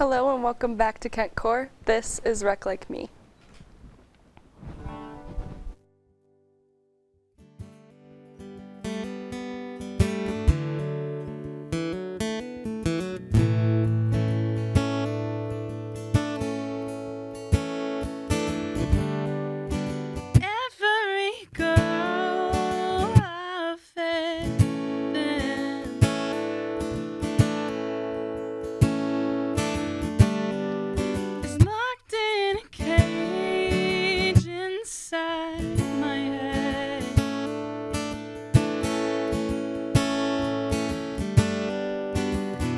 Hello and welcome back to Kentcore. This is Wreck Like Me. Every girl I've been is locked in a cage inside my head.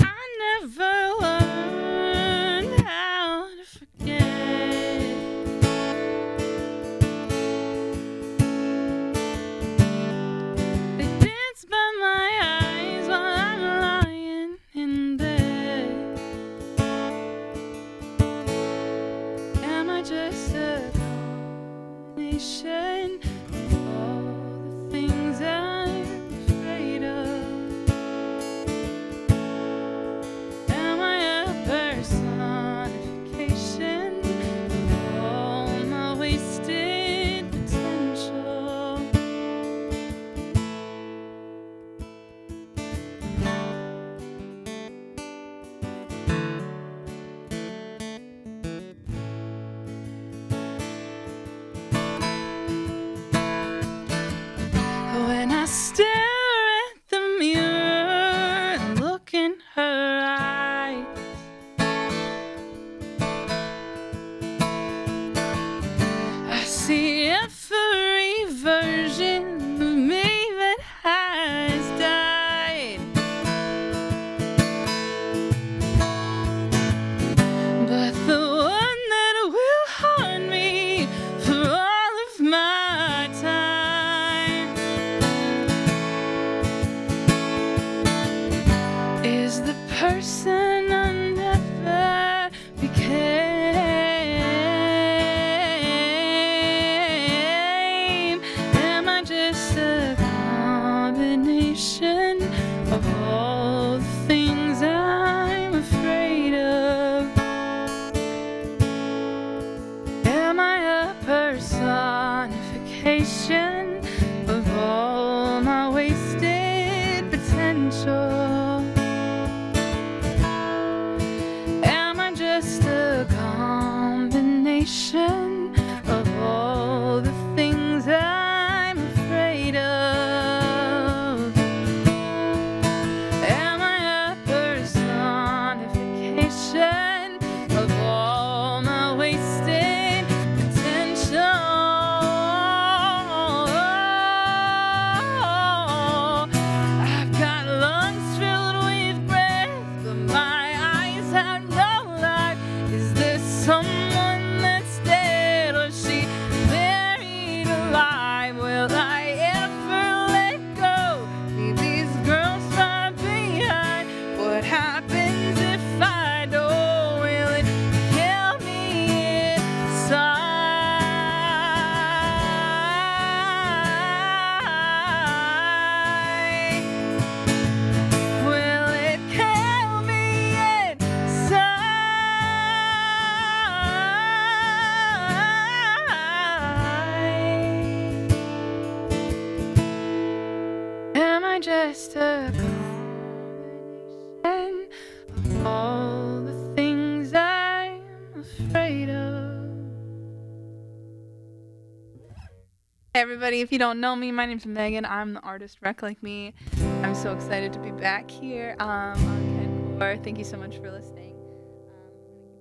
I never learned how to forget. They dance by my eyes while I'm lying in bed. Am I just a combination of all the things I'm afraid of? Am I a personification of all my wasted potential? When I stare at the mirror and look in her eyes, I see every version of me that has died. But the one that will haunt me for all of my time is the person I never became. Am I just a combination of all the things I'm afraid of? Am I a personification of all my wasted potential? Am I just a combination of all the things I'm afraid of? Am I a personification of all my wasted potential? I've got lungs filled with breath, but my eyes have no life. Is there someone that's dead, or is she buried alive? Will I ever let go? Leave these girls far behind. What happens if I don't? Will it kill me inside? Will it kill me inside? Am I just a combination of all the things I'm afraid of? Hey everybody, if you don't know me, my name's Megan. I'm the artist Wreck Like Me. I'm so excited to be back here on Kentcore. Thank you so much for listening.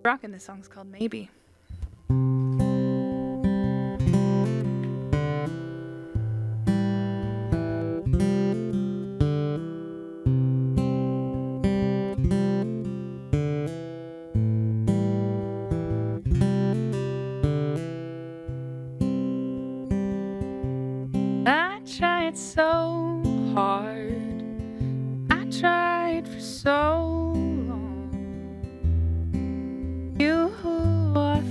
Rocking, this song's called Maybe. I tried so hard. I tried for so long. You who are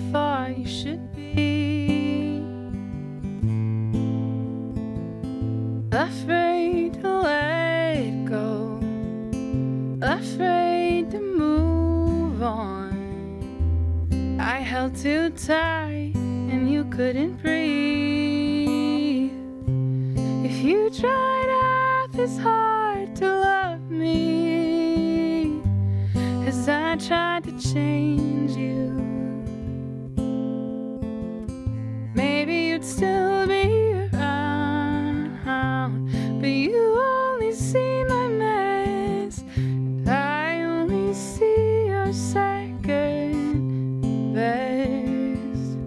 I held too tight and you couldn't breathe. If you tried half as hard to love me as I tried to change you, maybe you'd still be around, but you only see my mess, and I only see your second best.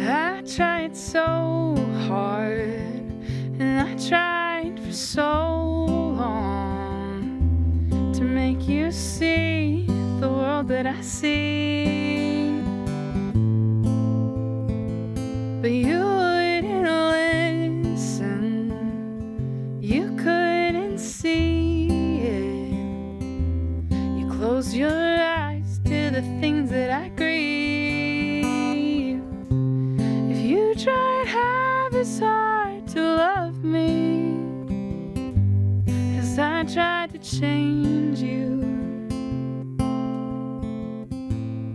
I tried so hard, and I tried for so long to make you see the world that I see, but you wouldn't listen. You couldn't see it. You closed your eyes to the things that I grieve. If you tried half as hard to love me as I tried to change you,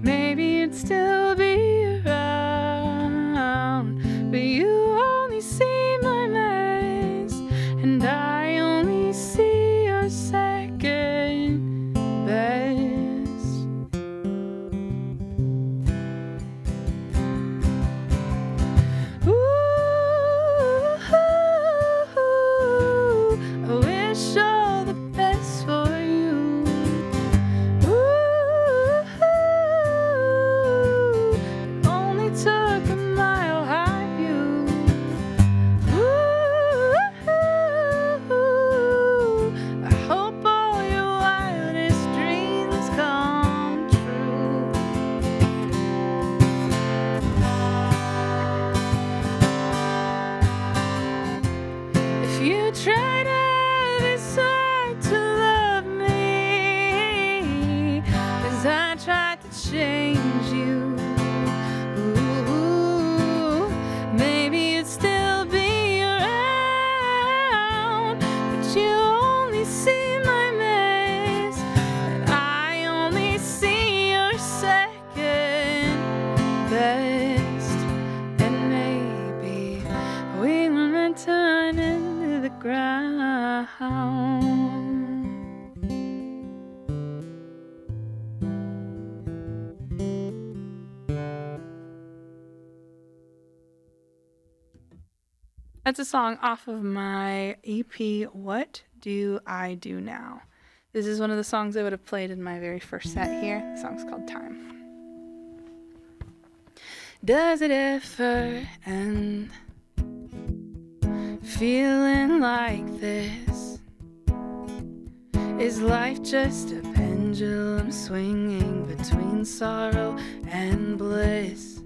maybe you'd still be around, but you only see my mess, and I only see your second best. Ooh, I wish all the best for you. Ooh, it only took a mile high view. Ooh, I hope all your wildest dreams come true. If you tried as hard to love me as I tried to change you, ooh, maybe you'd still be around, but you only see my mess, and I only see your second best. And maybe we were meant to run into the ground. That's a song off of my EP, What Do I Do Now? This is one of the songs I would have played in my very first set here. The song's called Time. Does it ever end feeling like this? Is life just a pendulum swinging between sorrow and bliss?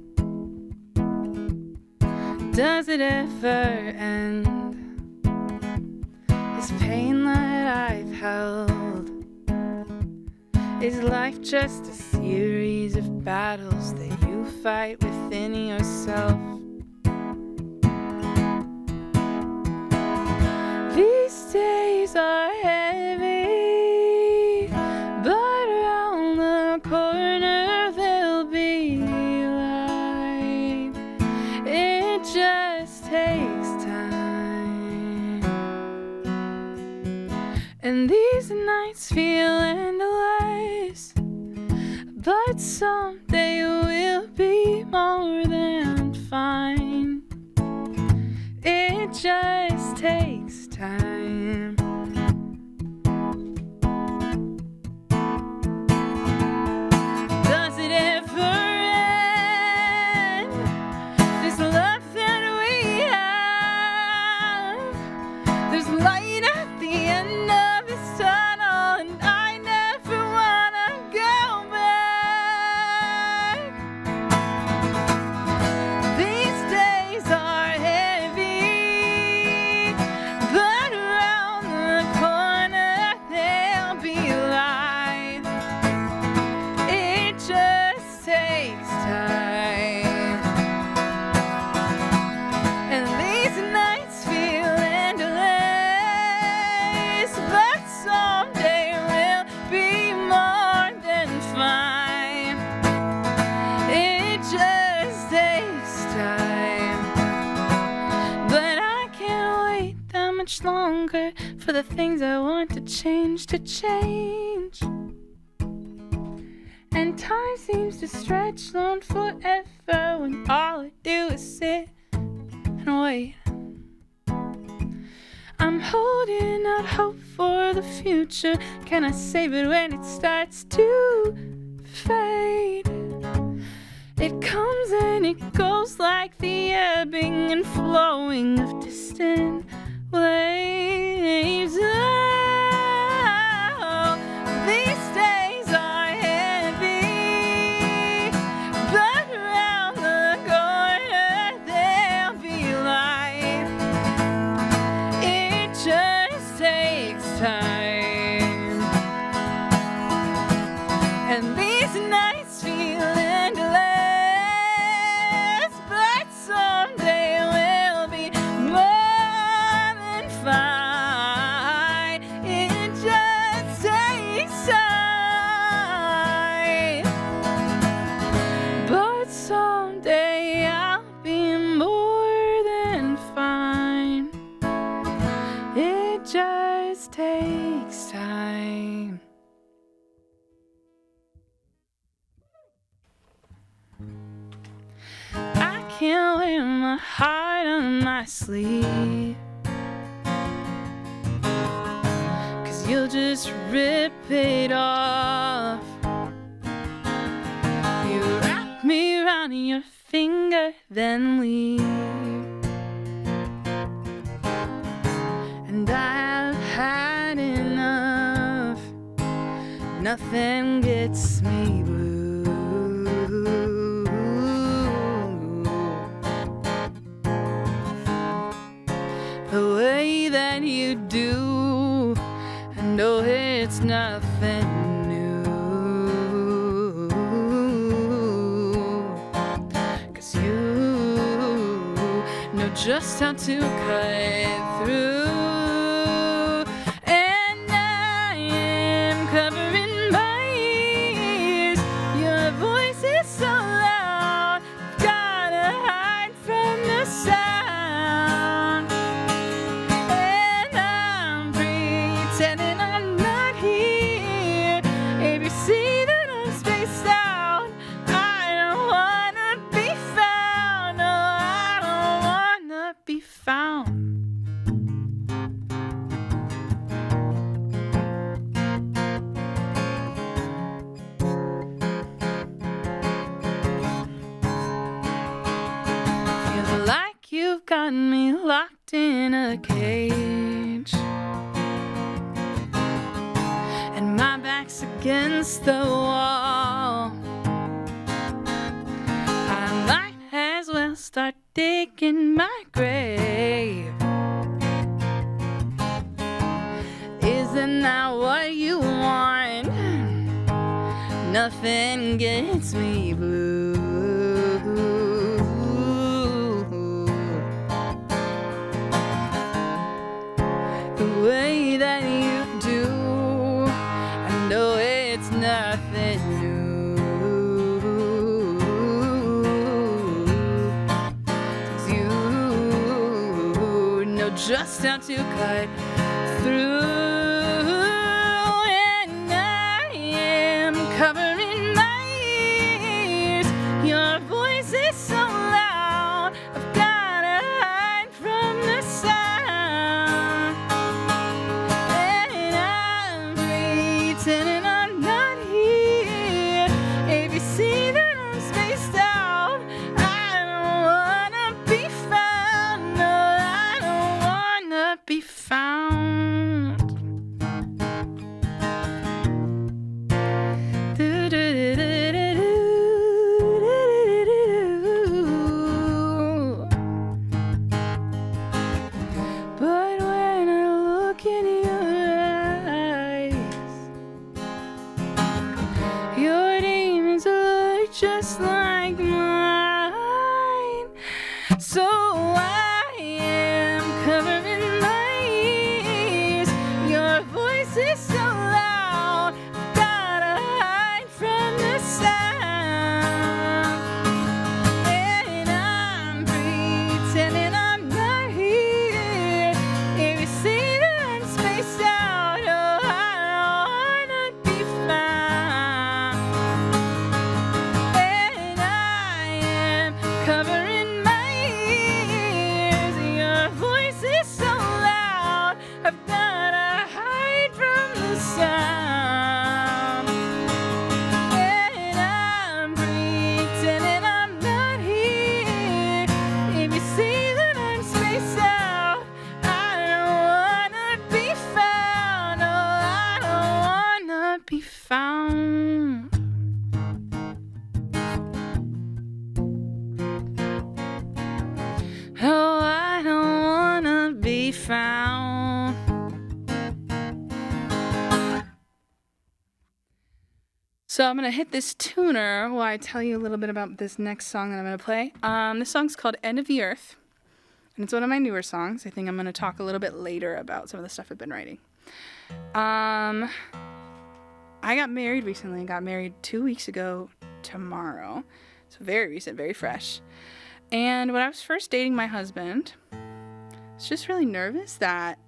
Does it ever end? This pain that I've held, is life just a series of battles that you fight within yourself? These days are heavy, but around the corner they'll be light. It just takes time, and these nights feel endless, but someday we'll be more than fine. It just takes time. Does it ever end? This love that we have, there's light at the end of this tunnel, and I never wanna go back. These days are heavy, but much longer for the things I want to change. And time seems to stretch on forever when all I do is sit and wait. I'm holding out hope for the future. Can I save it when it starts to fade? It comes and it goes like the ebbing and flowing of distant waves. Oh, these days are heavy, but around the corner they'll be light. It just takes time, and these nights feel endless, but someday we'll be more than fine. It just takes time, but someday I'll be more than fine. It just takes time. I can't wear my heart on my sleeve, 'cause you'll just rip it off. You wrap me around your finger, then leave. And I've had enough. Nothing gets me blue. The way that you do, I know it's nothing new. 'Cause you know just how to cut through. And I am covering my ears. Your voice is so loud, gotta hide from the sound. And I'm pretending I'm not here. If you see that I'm spaced out, I don't wanna be found. No, I don't wanna be found. Feels like you've got me locked in a cage, and my back's against the wall. I might as well start digging my grave. Isn't that what you want? Nothing gets me blue. The way that you do, I know it's nothing new. 'Cause you know just how to cut through. And I am covering my ears. Your voice is so loud, I've gotta hide from the sound. And I'm pretending I'm not here. If you see that I'm spaced out, I don't wanna be found. No, I don't wanna be found. So I'm going to hit this tuner while I tell you a little bit about this next song that I'm going to play. This song's called End of the Earth, and it's one of my newer songs. I think I'm going to talk a little bit later about some of the stuff I've been writing. I got married recently. I got married 2 weeks ago tomorrow. So very recent, very fresh. And when I was first dating my husband, I was just really nervous that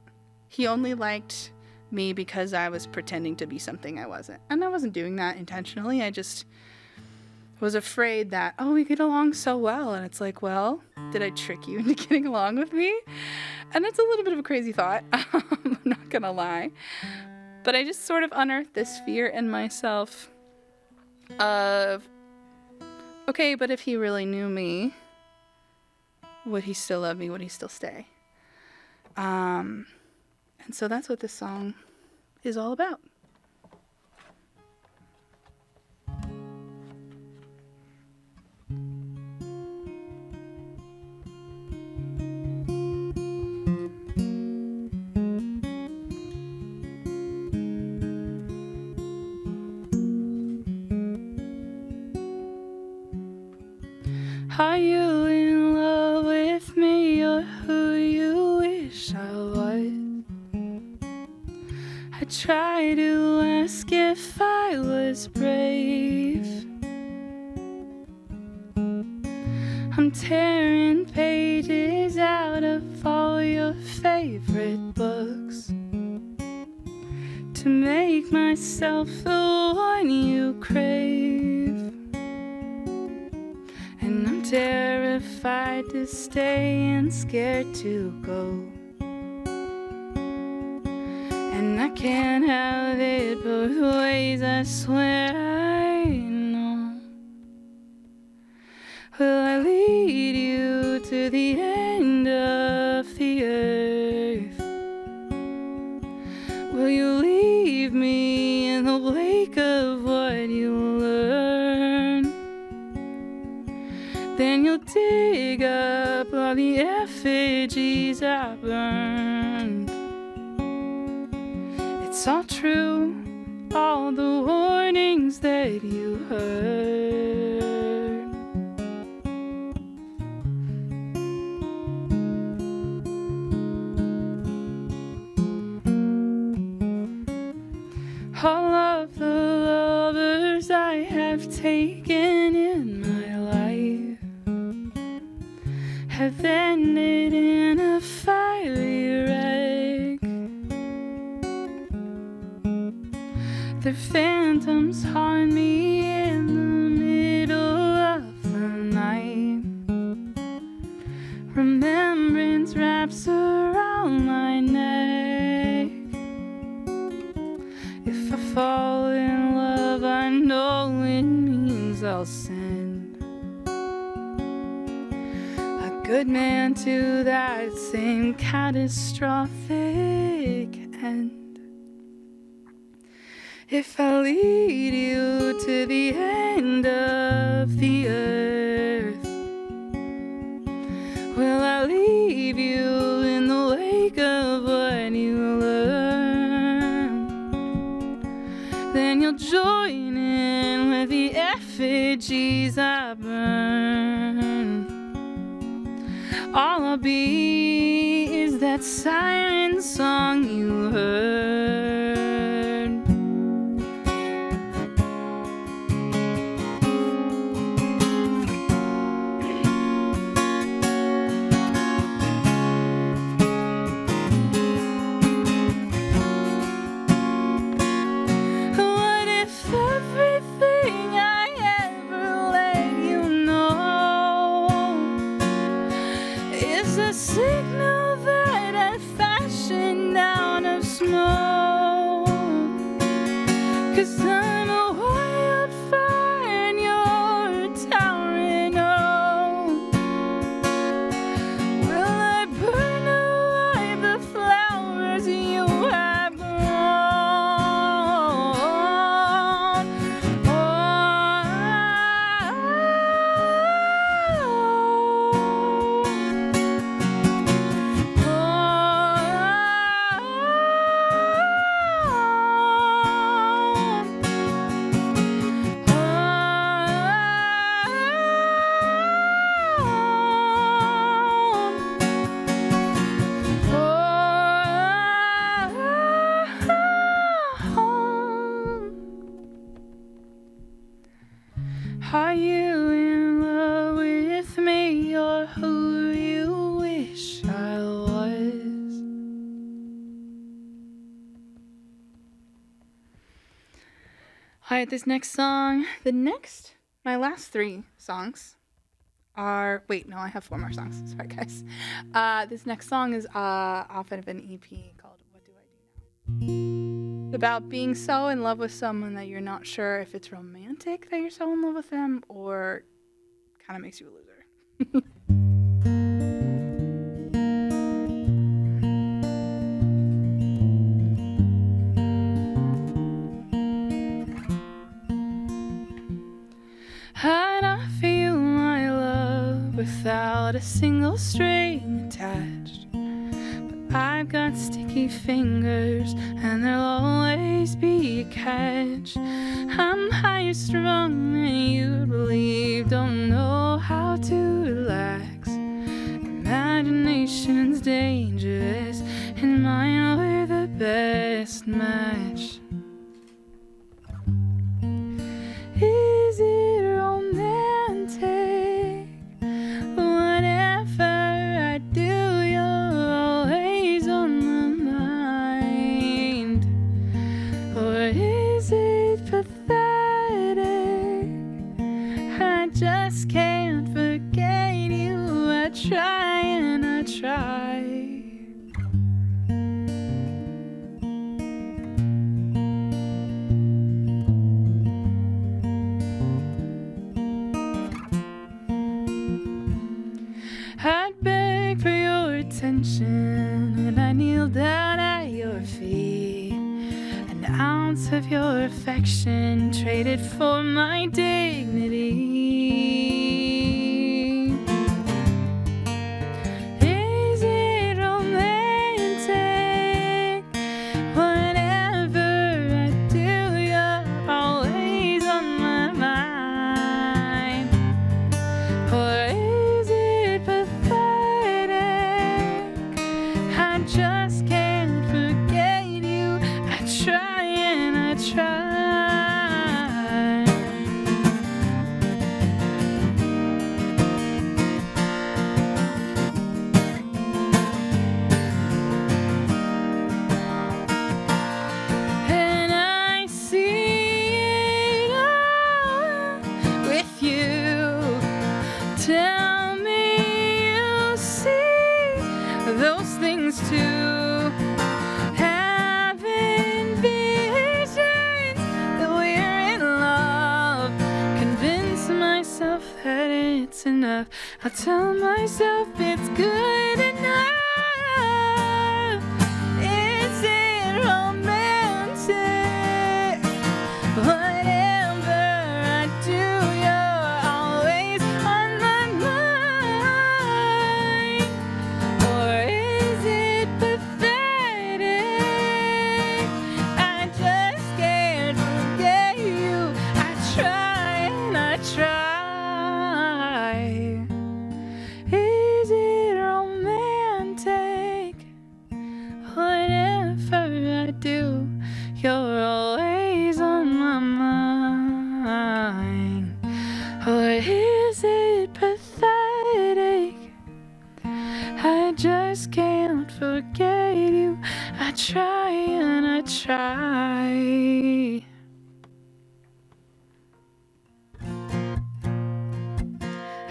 he only liked me because I was pretending to be something I wasn't. And I wasn't doing that intentionally. I just was afraid that, oh, we get along so well. And it's like, well, did I trick you into getting along with me? And that's a little bit of a crazy thought. I'm not gonna lie. But I just sort of unearthed this fear in myself of, okay, but if he really knew me, would he still love me? Would he still stay? And so that's what this song is all about. Are you in love with me or who you wish I was? I try to ask if I was brave. I'm tearing pages out of all your favorite books to make myself the one you crave. And I'm terrified to stay and scared to go. And I can't have it both ways, I swear I know. Will I lead you to the end of the earth? Will you leave me in the wake of what you learn? Then you'll dig up all the effigies I burned. It's all true, all the warnings that you heard. All of the lovers I have taken in my life have ended in a fiery wreck. Their phantoms haunt me in the middle of the night. Remembrance wraps around my neck. If I fall in love, I know it means I'll send a good man to that same catastrophic end. If I lead you to the end of the earth, will I leave you in the wake of what you learn? Then you'll join in with the effigies I burn. All I'll be is that siren song you heard. Signal that I fashioned out of smoke, 'cause I'm a wildfire and you're a towering oak. Will I burn alive the flowers you have grown? All right, this next song, my last 3 songs are, wait, no, I have 4 more songs. Sorry, guys. This next song is off of an EP called What Do I Do Now? It's about being so in love with someone that you're not sure if it's romantic that you're so in love with them or kind of makes you a loser. I'd offer you my love without a single string attached. But I've got sticky fingers and there'll always be a catch. I'm higher strung than you'd believe, don't know how to relax. Imagination's dangerous and mine were the best match. Is it romantic? Whatever I do, you're always on my mind. Or is it pathetic? I just can't forget you. I try and I try. I'd beg for your attention and I kneel down at your feet. An ounce of your affection traded for my dignity. Is it romantic? Whatever I do, you're always on my mind. Or is it pathetic? I just can't forget you. I try and I try. And I see it all with you. Tell me you see those things too. Having visions that we're in love. Convince myself that it's enough. I'll tell myself it's good enough. Is it romantic? Whatever I do, you're always on my mind. Or is it pathetic? I just can't forget you. I try and I try. Is it romantic? Whatever I do, you're always on my mind. Or is it pathetic? I just can't forget you. I try and I try.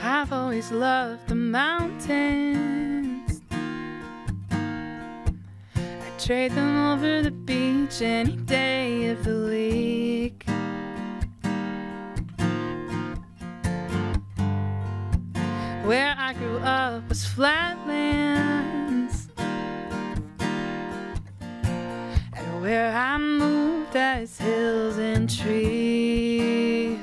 I've always loved the mountains. I'd trade them over the beach any day of the week. Where I grew up was flatlands, and where I moved as hills and trees.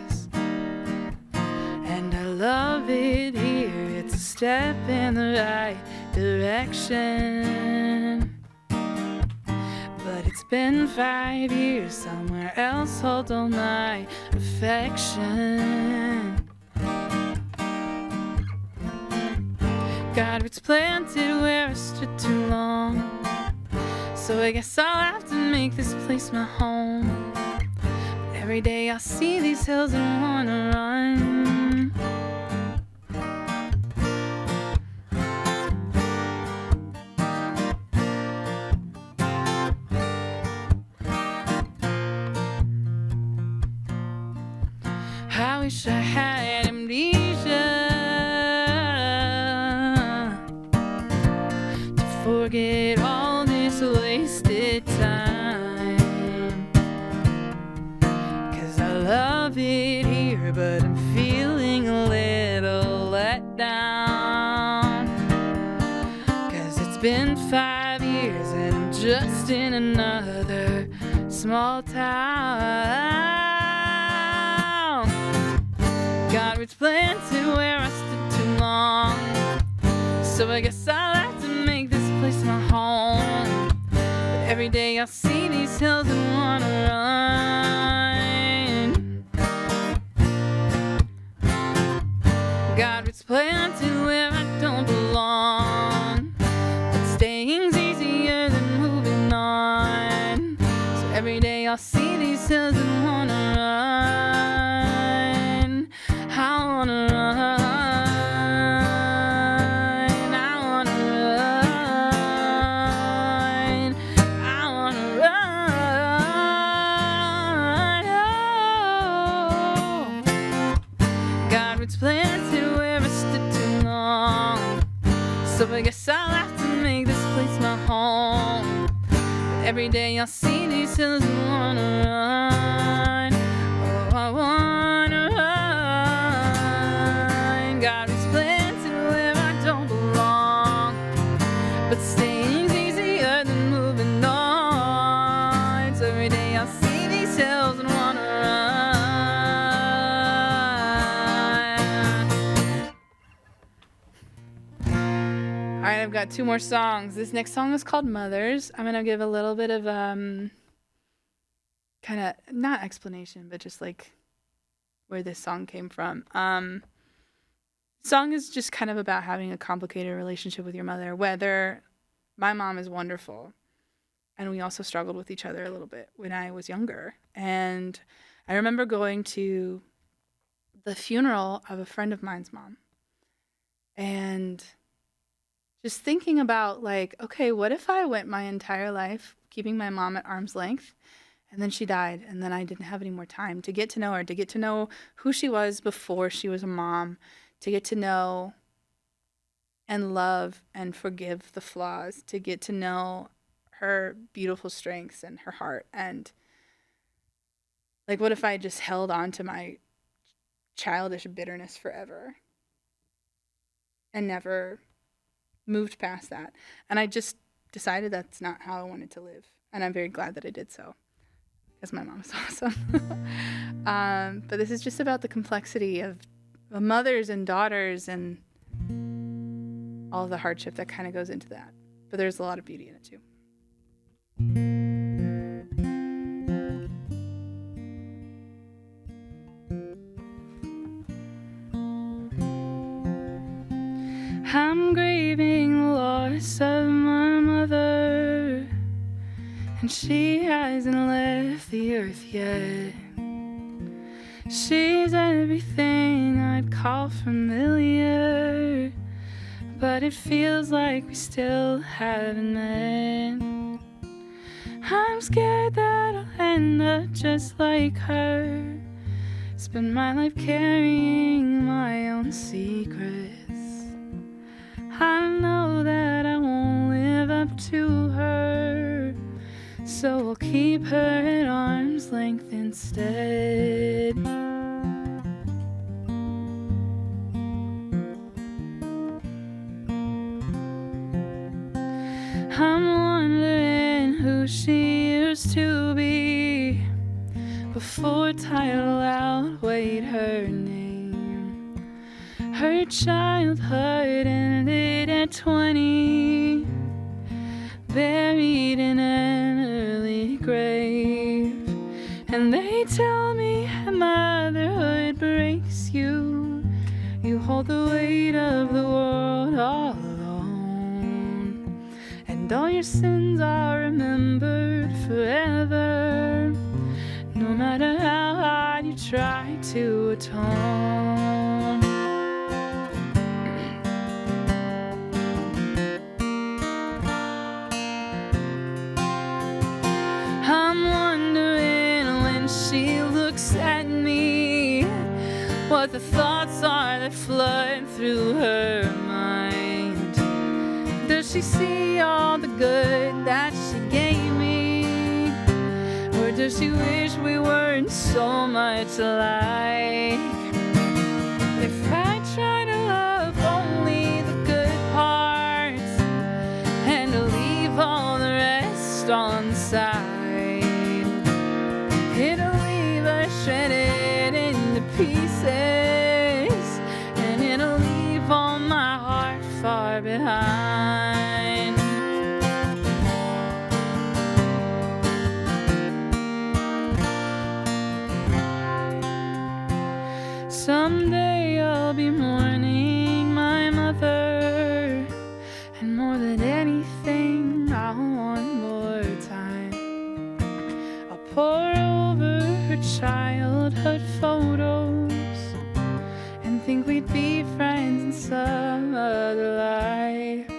And I love it here, it's a step in the right direction. But it's been 5 years, somewhere else holds all my affection. God, it's planted where I stood too long, so I guess I'll have to make this place my home. But every day I see these hills and wanna run. wish I had amnesia to forget all this wasted time. 'Cause I love it here, but I'm feeling a little let down. 'Cause it's been 5 years and I'm just in another small town. God was planted where I stood too long, so I guess I'll have to make this place my home. But every day I see these hills and wanna run. God was planted where I don't belong, but staying's easier than moving on. So every day I'll see these hills and wanna run. I wanna run. I wanna run. I wanna run. Oh. God was planted where I stood too long, so I guess I'll have to make this place my home. But every day I'll see these hills and wanna run. Oh, I wanna run. God is planted where I don't belong, but staying's easier than moving on. So every day I'll see these hills and wanna run. All right, I've got 2 more songs. This next song is called Mothers. I'm gonna give a little bit of kind of not explanation, but just like where this song came from. Song is just kind of about having a complicated relationship with your mother. Whether my mom is wonderful, and we also struggled with each other a little bit when I was younger. And I remember going to the funeral of a friend of mine's mom, and just thinking about like, okay, what if I went my entire life keeping my mom at arm's length, and then she died, and then I didn't have any more time to get to know her, to get to know who she was before she was a mom, to get to know and love and forgive the flaws, to get to know her beautiful strengths and her heart. And like, what if I just held on to my childish bitterness forever and never moved past that? And I just decided that's not how I wanted to live. And I'm very glad that I did so, because my mom is awesome. But this is just about the complexity of mothers and daughters and all the hardship that kind of goes into that. But there's a lot of beauty in it too. I'm grieving the loss of my mother, and she hasn't left the earth yet. She's everything I'd call familiar, but it feels like we still haven't met. I'm scared that I'll end up just like her, spend my life carrying my own secrets. I know that I won't live up to her, so I'll keep her at arm's length instead. I'm wondering who she used to be before title outweighed her name. Her childhood ended at 20, buried in an early grave. And they tell me motherhood breaks you. You hold the weight of the world all alone, and all your sins are remembered forever, no matter how hard you try to atone. I'm wondering when she looks at me, what the thoughts are that flood through her mind. Does she see all the good that she gave me? Or does she wish we weren't so much alike? If I try to love only the good parts and to leave all the rest on the side, it'll leave us shredded into pieces, and it'll leave all my heart far behind. Someday I'll be mourning my mother, and more than anything I'll want more time. I'll pour over her childhood photos and think we'd be friends in some other life.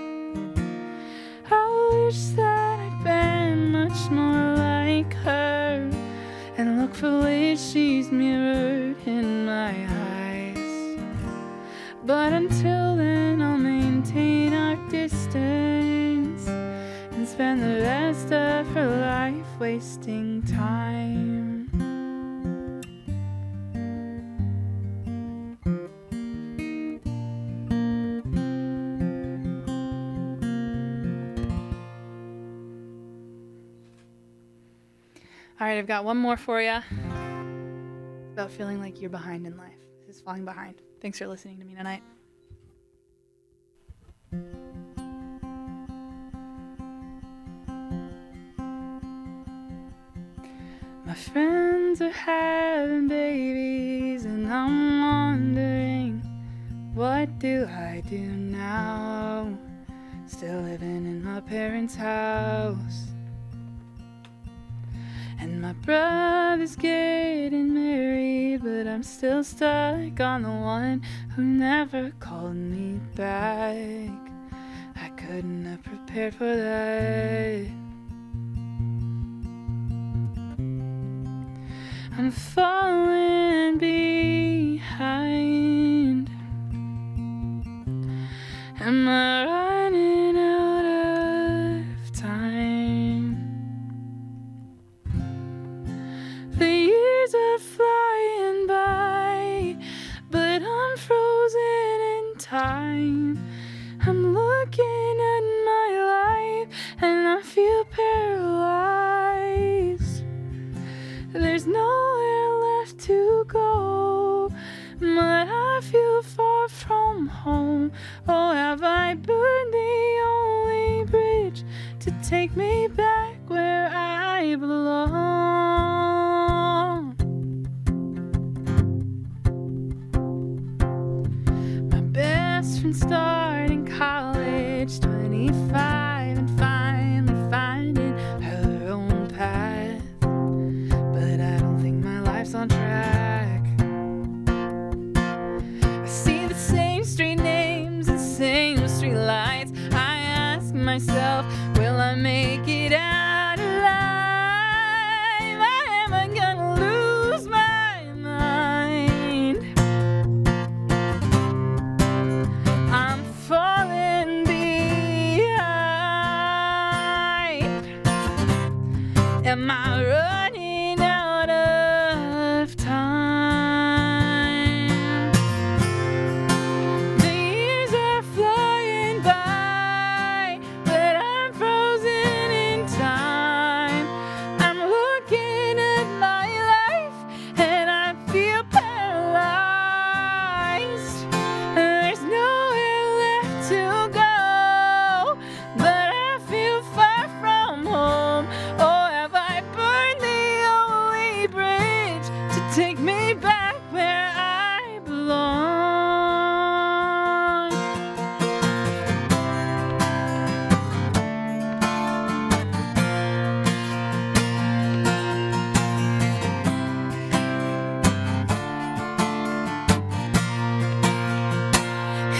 I wish that I'd been much more like her and look for ways she's mirrored in my eyes. But until then I'll maintain our distance and spend the rest of her life wasting time. All right, I've got one more for you. It's about feeling like you're behind in life. This is Falling Behind. Thanks for listening to me tonight. My friends are having babies, and I'm wondering, what do I do now? Still living in my parents' house. And my brother's getting married, but I'm still stuck on the one who never called me back. I couldn't have prepared for that. I'm falling behind. Am I running out of time? The years are flying by, but I'm frozen in time. I'm looking at my life and I feel paralyzed. There's nowhere left to go, but I feel far from home. Oh, have I burned the only bridge to take me back where I belong? My best friend starting college, 25 and finally finding her own path. But I don't think my life's on track. I see the same street names and same street lights. I ask myself, will I make it out alive? Am I gonna lose my mind? I'm falling behind. Am I running out of time? The years are flying by, but I'm frozen in time. I'm looking at my life and I feel paralyzed. There's nowhere left to go, but I feel far from home. Oh, have I burned the only bridge to take me back where I belong?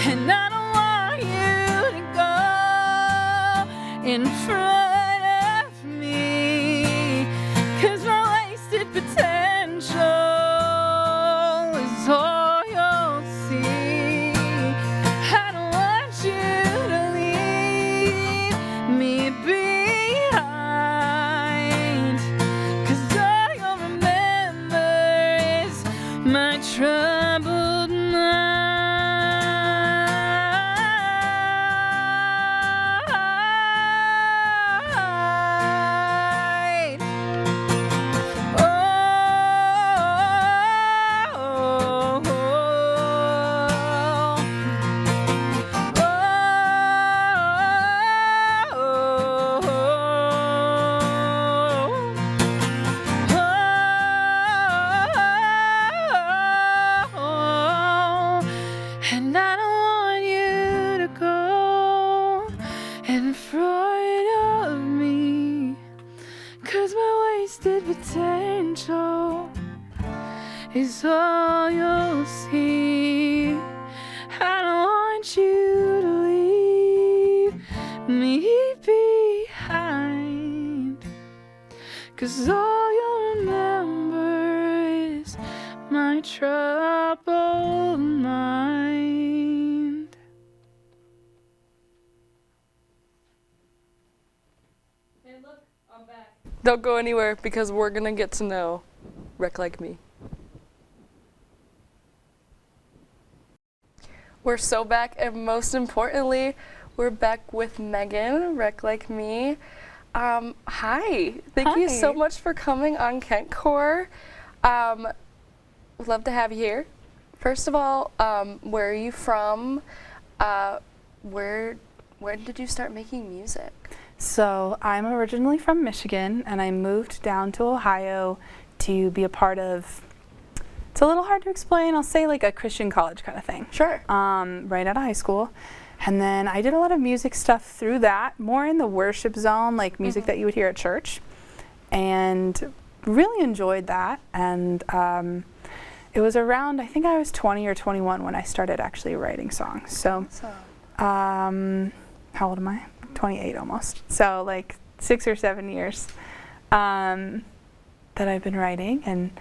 And I don't want you to go in front of me, 'cause my wasted potential is all part of me, 'cause my wasted potential is all you'll see. I don't want you to leave me behind, 'cause all you'll remember is my troubled mind. Hey, look, I'm back. Don't go anywhere because we're gonna get to know Wreck Like Me. We're so back, and most importantly, we're back with Megan, Wreck Like Me. Hi. Thank you so much for coming on kentcore. Love to have you here. First of all, where are you from? Where did you start making music? So I'm originally from Michigan, and I moved down to Ohio to be a part of, it's a little hard to explain, I'll say like a Christian college kind of thing. Sure. Right out of high school. And then I did a lot of music stuff through that, more in the worship zone, like music that you would hear at church. And really enjoyed that. And it was around, I think I was 20 or 21 when I started actually writing songs. So, how old am I? 28 almost. So like 6 or 7 years that I've been writing. And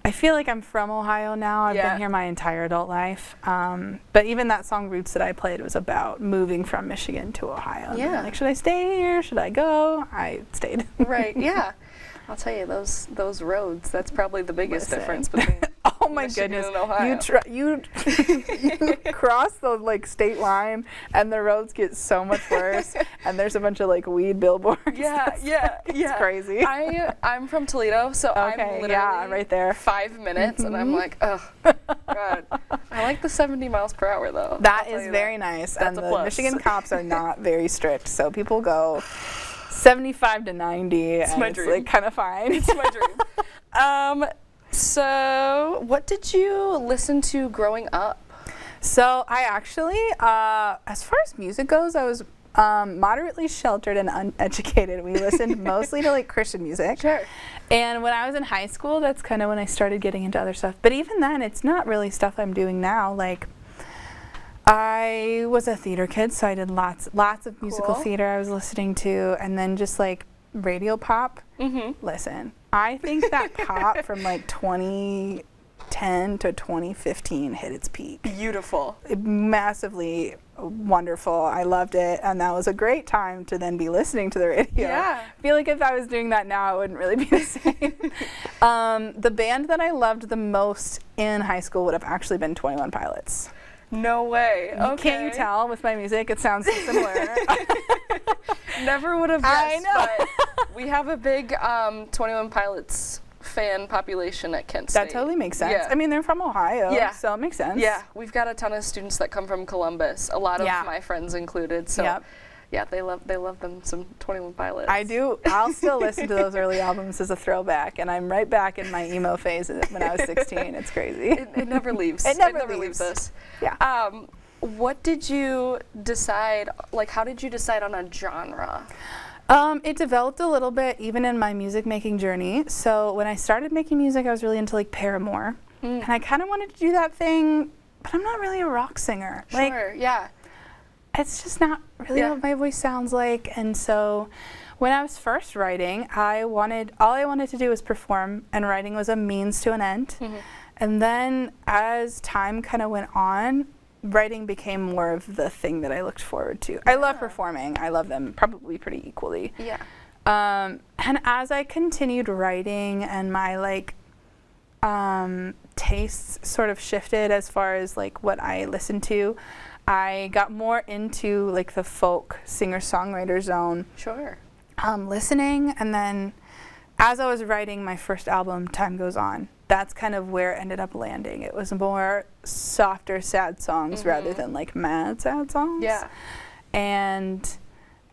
I feel like I'm from Ohio now. I've been here my entire adult life. But even that song Roots that I played was about moving from Michigan to Ohio. Yeah. Like, should I stay here? Should I go? I stayed. Right, yeah. I'll tell you, those roads, that's probably the biggest difference between Oh my Michigan goodness. and Ohio. You cross the like state line and the roads get so much worse and there's a bunch of like weed billboards. Yeah. It's crazy. I'm from Toledo, so I'm literally right there. 5 minutes and I'm like, oh God. I like the 70 miles per hour though. That is very nice. That's and a the plus. Michigan cops are not very strict, so people go 75 to 90 and my it's dream. like kind of fine. It's my dream. So what did you listen to growing up? So I actually, as far as music goes, I was moderately sheltered and uneducated. We listened mostly to like Christian music. Sure. And when I was in high school, that's kind of when I started getting into other stuff. But even then, it's not really stuff I'm doing now. Like, I was a theater kid, so I did lots of musical theater I was listening to, and then just like radio pop. Listen, I think that pop from like 2010 to 2015 hit its peak. Beautiful. Massively wonderful. I loved it, and that was a great time to then be listening to the radio. Yeah. I feel like if I was doing that now, it wouldn't really be the same. The band that I loved the most in high school would have actually been 21 Pilots. No way. Okay. Can't you tell with my music? It sounds so similar. Never would have guessed. I know. But we have a big 21 Pilots fan population at Kent State. That totally makes sense. Yeah. I mean, they're from Ohio, so it makes sense. Yeah, we've got a ton of students that come from Columbus. A lot of my friends included. So yeah, they love them some 21 Pilots. I do. I'll still listen to those early albums as a throwback, and I'm right back in my emo phase when I was 16. It's crazy. It never leaves. It never leaves us. Yeah. What did you decide, like how did you decide on a genre? It developed a little bit even in my music making journey. So when I started making music, I was really into like Paramore. And I kind of wanted to do that thing, but I'm not really a rock singer. Sure, yeah. It's just not really what my voice sounds like. And so when I was first writing, all I wanted to do was perform, and writing was a means to an end. And then as time kind of went on, writing became more of the thing that I looked forward to. I love performing. I love them probably pretty equally. Yeah. And as I continued writing and my like tastes sort of shifted as far as like what I listened to, I got more into like the folk singer-songwriter zone. Sure. Listening, and then as I was writing my first album, Time Goes On, that's kind of where it ended up landing. It was more softer, sad songs rather than like mad, sad songs. Yeah. And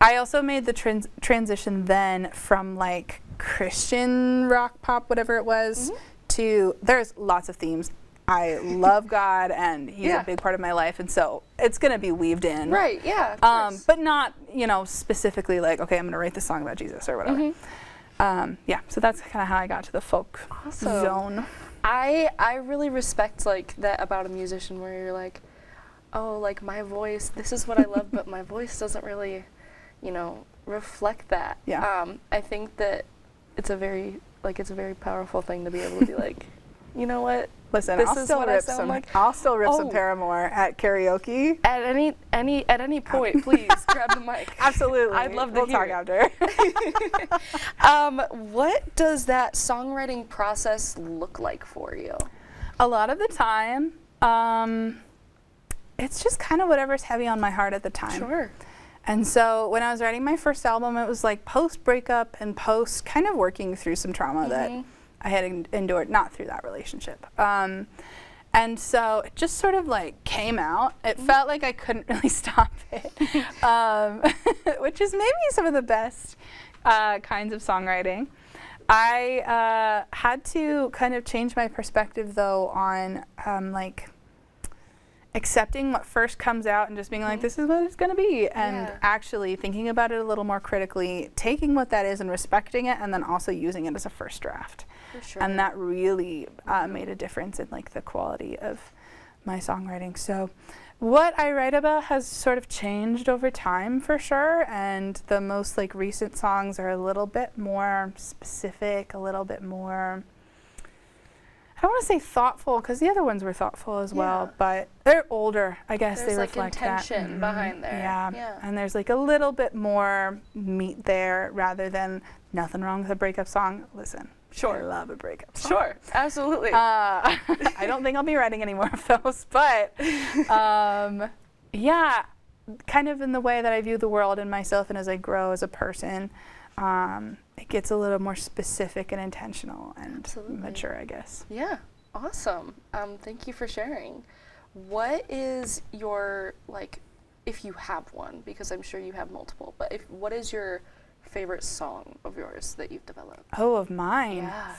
I also made the transition then from like Christian rock pop, whatever it was, to, there's lots of themes I love God, and He's Yeah. a big part of my life, and so it's going to be weaved in. Right, yeah. Of course. But not, specifically like, okay, I'm going to write this song about Jesus or whatever. Yeah, so that's kind of how I got to the folk Awesome. zone. I really respect like that about a musician where you're like, oh, like my voice, this is what I love, but my voice doesn't really, reflect that. Yeah. I think that it's a very powerful thing to be able to be like, you know what? Listen, This I'll is still what I rip sound some. like. I'll still rip some Oh. Paramore at karaoke. At any point, please grab the mic. Absolutely. I'd love to we'll hear talk it. after. What does that songwriting process look like for you? A lot of the time, it's just kind of whatever's heavy on my heart at the time. Sure. And so when I was writing my first album, it was like post breakup and post kind of working through some trauma that I had endured, not through that relationship. And so it just sort of like came out. It felt like I couldn't really stop it, which is maybe some of the best kinds of songwriting. I had to kind of change my perspective though on like accepting what first comes out and just being like, this is what it's going to be, and actually thinking about it a little more critically, taking what that is and respecting it, and then also using it as a first draft. For sure. And that really made a difference in like the quality of my songwriting. So what I write about has sort of changed over time for sure, and the most like recent songs are a little bit more specific, a little bit more, I don't want to say thoughtful, because the other ones were thoughtful as well, but they're older. I guess There's they like reflect intention that. behind there. Yeah, and there's like a little bit more meat there rather than nothing wrong with a breakup song. Listen, Sure. I love a breakup song. Sure, absolutely. I don't think I'll be writing any more of those, but yeah, kind of in the way that I view the world and myself, and as I grow as a person, it gets a little more specific and intentional and Absolutely. mature, I guess. Yeah, awesome. Thank you for sharing. What is your, like, if you have one, because I'm sure you have multiple, but what is your favorite song of yours that you've developed? Oh, of mine? Yeah.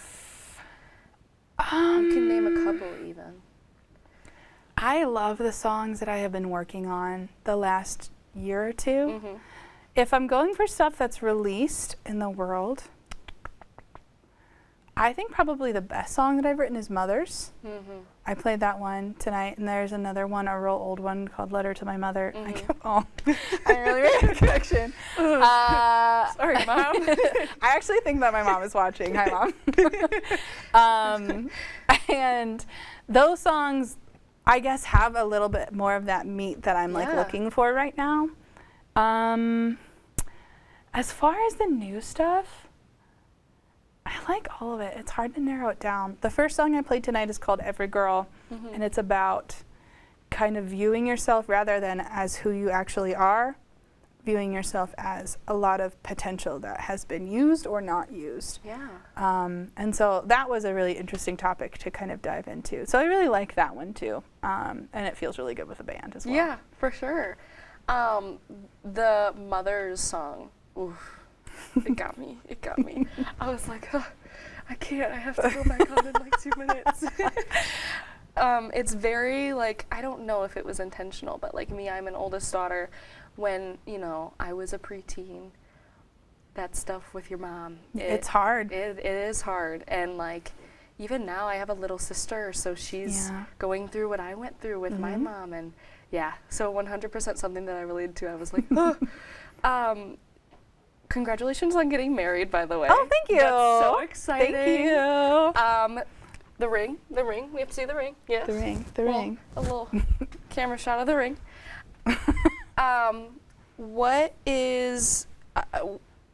You can name a couple even. I love the songs that I have been working on the last year or two. If I'm going for stuff that's released in the world, I think probably the best song that I've written is Mother's. I played that one tonight, and there's another one, a real old one called Letter to My Mother. I really made a connection. Sorry, Mom. I actually think that my mom is watching. Hi, Mom. And those songs, I guess, have a little bit more of that meat that I'm like looking for right now. As far as the new stuff, I like all of it. It's hard to narrow it down. The first song I played tonight is called Every Girl, and it's about kind of viewing yourself rather than as who you actually are, viewing yourself as a lot of potential that has been used or not used. Yeah. And so that was a really interesting topic to kind of dive into. So I really like that one too. And it feels really good with the band as well. Yeah, for sure. The Mother's song, oof, it got me. It got me. I was like, oh, I can't. I have to go back on in like 2 minutes. It's very like, I don't know if it was intentional, but like me, I'm an oldest daughter. When, I was a preteen, that stuff with your mom. It's hard. It is hard. And like, even now I have a little sister, so she's going through what I went through with my mom. And so 100% something that I related to. I was like, oh. Congratulations on getting married, by the way. Oh, thank you. That's so exciting. Thank you. The ring. We have to see the ring. Yes. The ring. A little camera shot of the ring. What is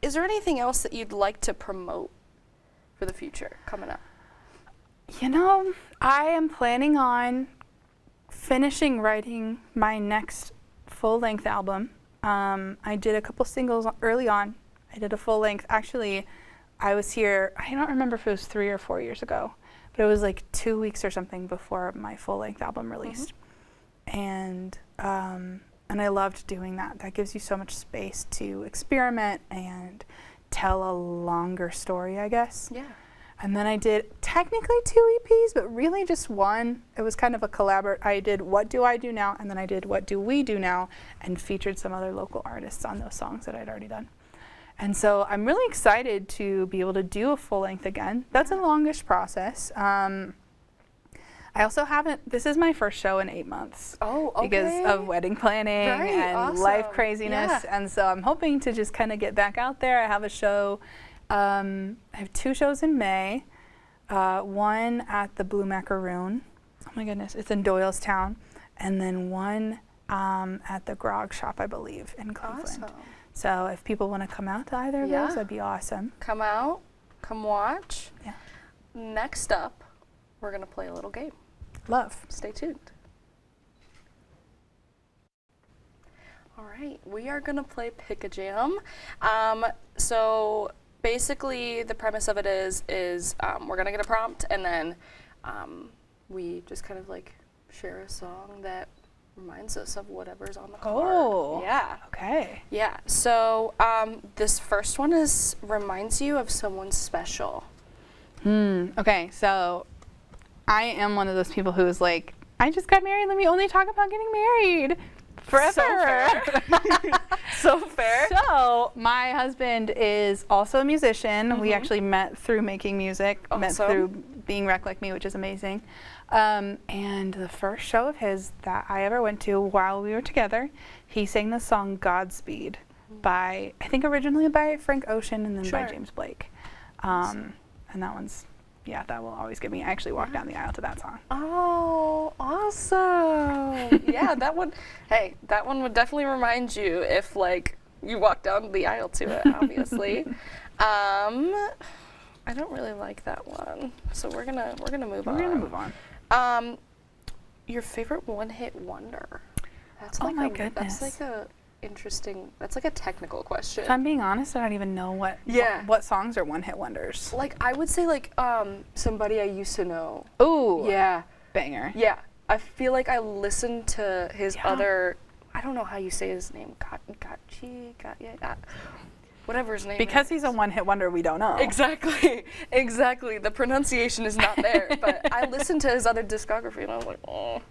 there anything else that you'd like to promote for the future coming up? I am planning on finishing writing my next full-length album. I did a couple singles early on. I did a full-length. Actually, I was here, I don't remember if it was 3 or 4 years ago, but it was like 2 weeks or something before my full-length album released. And I loved doing that. That gives you so much space to experiment and tell a longer story, I guess. Yeah. And then I did technically 2 EPs, but really just one. It was kind of a collaborate. I did What Do I Do Now, and then I did What Do We Do Now, and featured some other local artists on those songs that I'd already done. And so I'm really excited to be able to do a full length again. That's a longish process. I also haven't, this is my first show in 8 months. Oh, okay. Because of wedding planning and awesome. life craziness. Yeah. And so I'm hoping to just kind of get back out there. I have a show, I have 2 shows in May. One at the Blue Macaroon. Oh my goodness, it's in Doylestown. And then one at the Grog Shop, I believe, in Cleveland. Awesome. So if people want to come out to either of Yeah. those, that'd be awesome. Come out, come watch. Yeah. Next up, we're going to play a little game. Love. Stay tuned. All right, we are going to play Pick a Jam. So basically the premise of it is we're going to get a prompt, and then we just kind of like share a song that reminds us of whatever's on the card. Oh. Yeah. Okay. Yeah. So this first one reminds you of someone special. Okay, so I am one of those people who is like, I just got married, let me only talk about getting married forever. So fair. So fair. So my husband is also a musician. We actually met through making music, met Awesome. through being Wreck Like Me, which is amazing. And the first show of his that I ever went to while we were together, he sang the song Godspeed by, I think originally by Frank Ocean and then by Sure. James Blake. And that one's, yeah, that will always get me. I actually walked down the aisle to that song. Oh, awesome. Yeah, that one, hey, that one would definitely remind you if like you walk down the aisle to it, obviously. I don't really like that one. So we're gonna move on. We're gonna move on. Your favorite one-hit wonder? That's Oh like my a, goodness. That's like a interesting, that's like a technical question. If I'm being honest, I don't even know what songs are one-hit wonders. Like I would say like Somebody I Used to Know. Ooh, Yeah. banger. Yeah. I feel like I listened to his Yeah. other, I don't know how you say his name, whatever his name Because is. he's a one-hit wonder, we don't know. Exactly. Exactly. The pronunciation is not there, but I listened to his other discography and I was like, oh.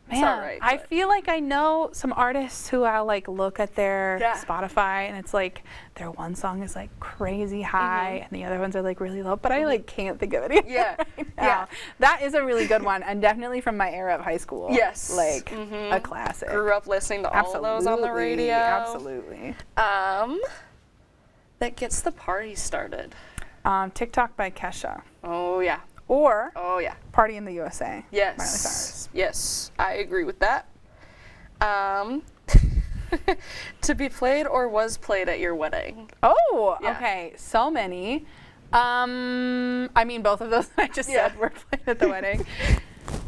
It's Man, all right, I but- feel like I know some artists who I'll like look at their Yeah. Spotify and it's like their one song is like crazy high and the other ones are like really low, but I like can't think of it. Yeah. Right Yeah. now. That is a really good one and definitely from my era of high school. Yes. Like a classic. Grew up listening to all of those on the radio. Absolutely. That gets the party started. TikTok by Kesha. Oh yeah. Or Oh yeah. Party in the USA. Yes. Miley Cyrus. Yes, I agree with that. To be played or was played at your wedding? Oh, Yeah. okay. So many. I mean, both of those I just Yeah. said were played at the wedding.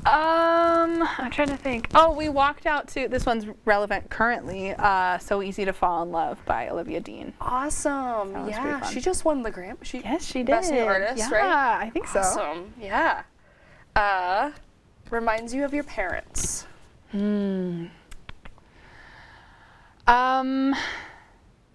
I'm trying to think. Oh, we walked out to, this one's relevant currently, So Easy to Fall in Love by Olivia Dean. Awesome. That was pretty Yeah, fun. she just won the Grammy. Yes, she did. Best New Artist, yeah, right? I think so. Awesome. Yeah. Reminds you of your parents.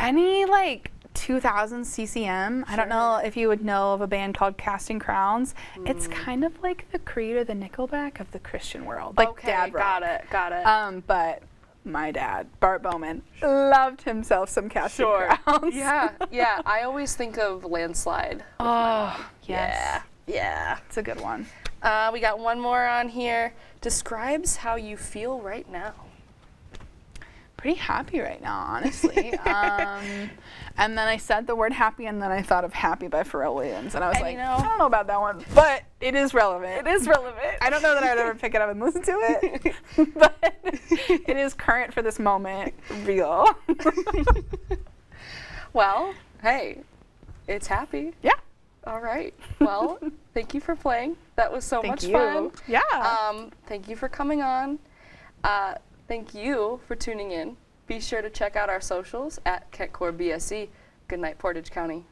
Any like 2000 CCM. I don't know if you would know of a band called Casting Crowns. It's kind of like the Creed or the Nickelback of the Christian world. Like Okay, dad rock. got it. But my dad, Bart Bowman, loved himself some Casting Crowns. Yeah, yeah. I always think of Landslide. Oh, yes. Yeah. It's a good one. We got one more on here. Describes how you feel right now. Pretty happy right now, honestly. And then I said the word happy, and then I thought of Happy by Pharrell Williams. And I was And like, you know- I don't know about that one, but it is relevant. It is relevant. I don't know that I would ever pick it up and listen to it, but it is current for this moment, real. Well, hey, it's happy. Yeah. All right. Well, thank you for playing. That was so much Thank fun. you. Yeah. Thank you for coming on. Thank you for tuning in. Be sure to check out our socials at kentcore BSC. Good night, Portage County.